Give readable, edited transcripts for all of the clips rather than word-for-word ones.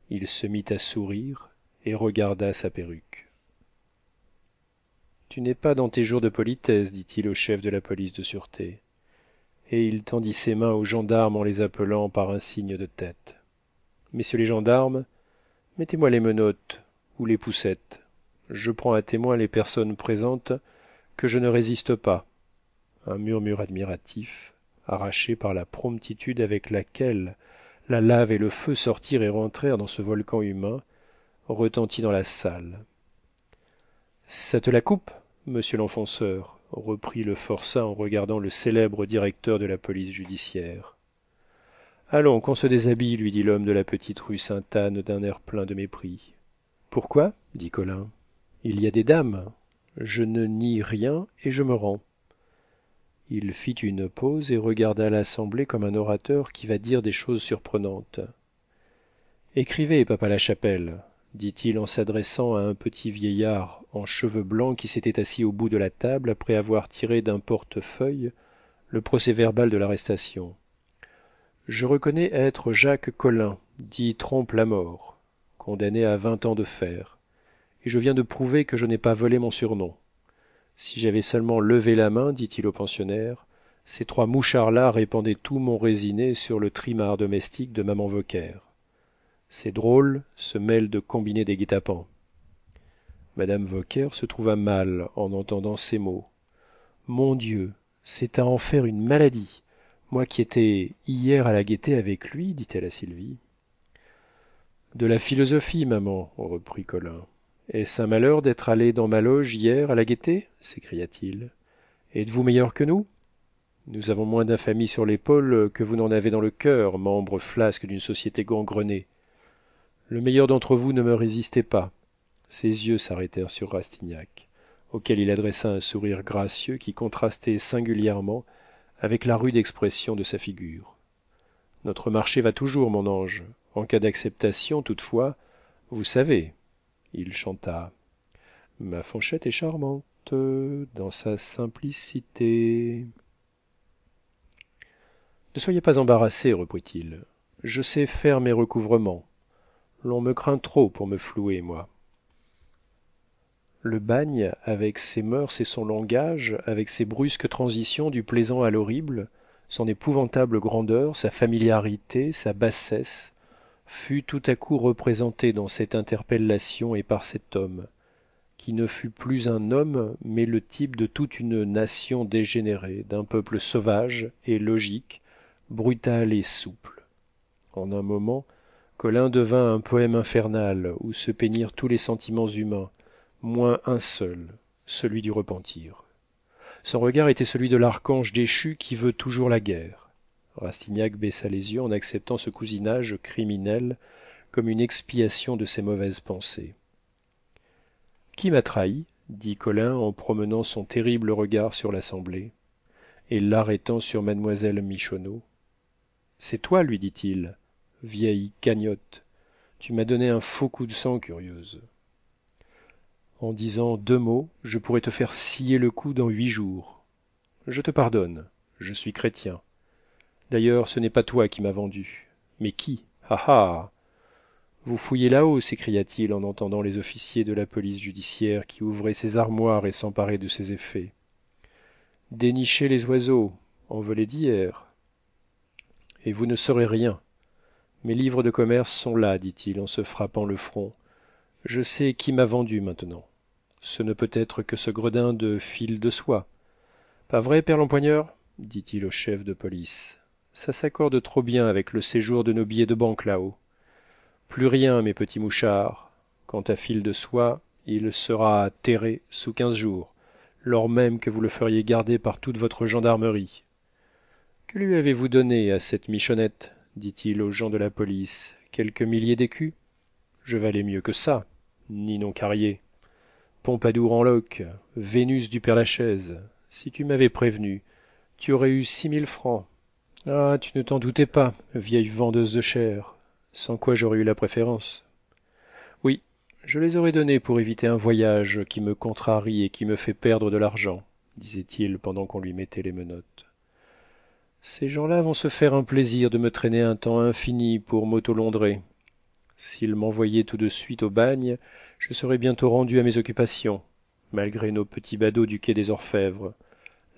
Il se mit à sourire et regarda sa perruque. Tu n'es pas dans tes jours de politesse, dit-il au chef de la police de sûreté, et il tendit ses mains aux gendarmes en les appelant par un signe de tête. Messieurs les gendarmes, mettez-moi les menottes ou les poussettes. Je prends à témoin les personnes présentes que je ne résiste pas. Un murmure admiratif, arraché par la promptitude avec laquelle la lave et le feu sortirent et rentrèrent dans ce volcan humain, retentit dans la salle. Ça te la coupe, monsieur l'enfonceur, reprit le forçat en regardant le célèbre directeur de la police judiciaire. Allons, qu'on se déshabille, lui dit l'homme de la petite rue Sainte-Anne d'un air plein de mépris. Pourquoi dit Collin. Il y a des dames. Je ne nie rien et je me rends. Il fit une pause et regarda l'assemblée comme un orateur qui va dire des choses surprenantes. Écrivez, papa Lachapelle, dit-il en s'adressant à un petit vieillard en cheveux blancs qui s'était assis au bout de la table après avoir tiré d'un portefeuille le procès-verbal de l'arrestation. Je reconnais être Jacques Collin, dit Trompe-la-Mort, condamné à 20 ans de fer, et je viens de prouver que je n'ai pas volé mon surnom. Si j'avais seulement levé la main, dit-il au pensionnaire, ces trois mouchards-là répandaient tout mon résiné sur le trimar domestique de maman Vauquer. Ces drôles se mêlent de combiner des guet-apens. Madame Vauquer se trouva mal en entendant ces mots. Mon Dieu, c'est à en faire une maladie. Moi qui étais hier à la gaieté avec lui, dit-elle à Sylvie. De la philosophie, maman, reprit Collin. Est-ce un malheur d'être allé dans ma loge hier à la gaieté s'écria-t-il. Êtes-vous meilleur que nous? Nous avons moins d'infamie sur l'épaule que vous n'en avez dans le cœur, membre flasque d'une société gangrenée. Le meilleur d'entre vous ne me résistait pas. Ses yeux s'arrêtèrent sur Rastignac, auquel il adressa un sourire gracieux qui contrastait singulièrement avec la rude expression de sa figure. Notre marché va toujours, mon ange. En cas d'acceptation, toutefois, vous savez. Il chanta. Ma Fanchette est charmante dans sa simplicité. Ne soyez pas embarrassé, reprit-il. Je sais faire mes recouvrements. L'on me craint trop pour me flouer, moi. Le bagne, avec ses mœurs et son langage, avec ses brusques transitions du plaisant à l'horrible, son épouvantable grandeur, sa familiarité, sa bassesse, fut tout à coup représenté dans cette interpellation et par cet homme, qui ne fut plus un homme, mais le type de toute une nation dégénérée, d'un peuple sauvage et logique, brutal et souple. En un moment, Collin devint un poème infernal où se peignirent tous les sentiments humains, moins un seul, celui du repentir. Son regard était celui de l'archange déchu qui veut toujours la guerre. Rastignac baissa les yeux en acceptant ce cousinage criminel comme une expiation de ses mauvaises pensées. Qui m'a trahi dit Collin en promenant son terrible regard sur l'assemblée et l'arrêtant sur mademoiselle Michonneau. C'est toi, lui dit-il, vieille cagnotte. Tu m'as donné un faux coup de sang, curieuse. En disant 2 mots, je pourrais te faire scier le cou dans 8 jours. Je te pardonne, je suis chrétien. D'ailleurs, ce n'est pas toi qui m'as vendu. Mais qui? Ah ah! Vous fouillez là-haut, s'écria-t-il en entendant les officiers de la police judiciaire qui ouvraient ses armoires et s'emparaient de ses effets. Dénichez les oiseaux, envolés d'hier. Et vous ne saurez rien. Mes livres de commerce sont là, dit-il en se frappant le front. Je sais qui m'a vendu maintenant. Ce ne peut être que ce gredin de fil de soie. Pas vrai, père l'empoigneur dit-il au chef de police. Ça s'accorde trop bien avec le séjour de nos billets de banque là-haut. Plus rien, mes petits mouchards. Quant à fil de soie, il sera terré sous 15 jours, lors même que vous le feriez garder par toute votre gendarmerie. Que lui avez-vous donné à cette michonnette dit-il aux gens de la police. Quelques milliers d'écus? Je valais mieux que ça. Ninon Carrier, Pompadour en loques, Vénus du Père-Lachaise. Si tu m'avais prévenu, tu aurais eu 6000 francs. Ah, tu ne t'en doutais pas, vieille vendeuse de chair, sans quoi j'aurais eu la préférence. Oui, je les aurais donnés pour éviter un voyage qui me contrarie et qui me fait perdre de l'argent, disait-il pendant qu'on lui mettait les menottes. Ces gens-là vont se faire un plaisir de me traîner un temps infini pour m'autolondrer. S'ils m'envoyaient tout de suite au bagne, je serais bientôt rendu à mes occupations, malgré nos petits badauds du quai des Orfèvres.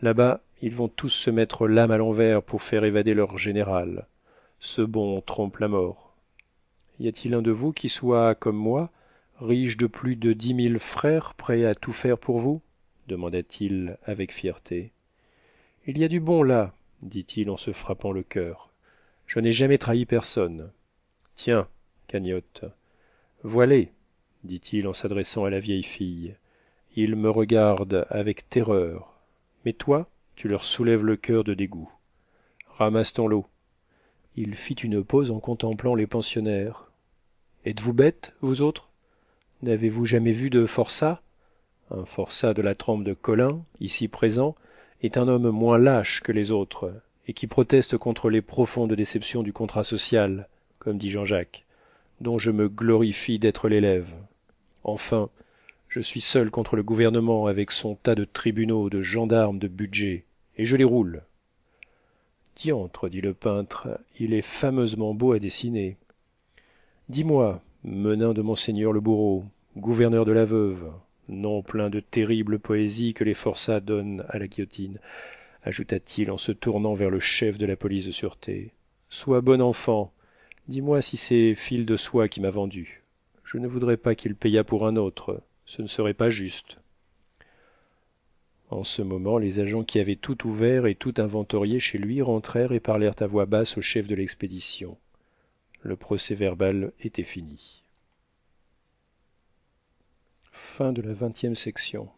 Là-bas, ils vont tous se mettre l'âme à l'envers pour faire évader leur général. Ce bon trompe la mort. Y a-t-il un de vous qui soit, comme moi, riche de plus de 10 000 frères, prêt à tout faire pour vous demanda-t-il avec fierté. Il y a du bon là, dit-il en se frappant le cœur. Je n'ai jamais trahi personne. Tiens, Cagnotte, voilez, dit-il en s'adressant à la vieille fille. Ils me regardent avec terreur. Mais toi, tu leur soulèves le cœur de dégoût. Ramasse ton lot. Il fit une pause en contemplant les pensionnaires. Êtes-vous bêtes, vous autres? N'avez-vous jamais vu de forçat? Un forçat de la trempe de Colin, ici présent, est un homme moins lâche que les autres, et qui proteste contre les profondes déceptions du contrat social, comme dit Jean-Jacques, dont je me glorifie d'être l'élève. Enfin, je suis seul contre le gouvernement avec son tas de tribunaux, de gendarmes, de budgets, et je les roule. Diantre, dit le peintre, il est fameusement beau à dessiner. Dis-moi, menin de monseigneur le bourreau, gouverneur de la veuve, nom plein de terrible poésie que les forçats donnent à la guillotine, ajouta-t-il en se tournant vers le chef de la police de sûreté. Sois bon enfant, dis-moi si c'est Fil de Soie qui m'a vendu. Je ne voudrais pas qu'il payât pour un autre, ce ne serait pas juste. En ce moment, les agents qui avaient tout ouvert et tout inventorié chez lui rentrèrent et parlèrent à voix basse au chef de l'expédition. Le procès-verbal était fini. Fin de la 20e section.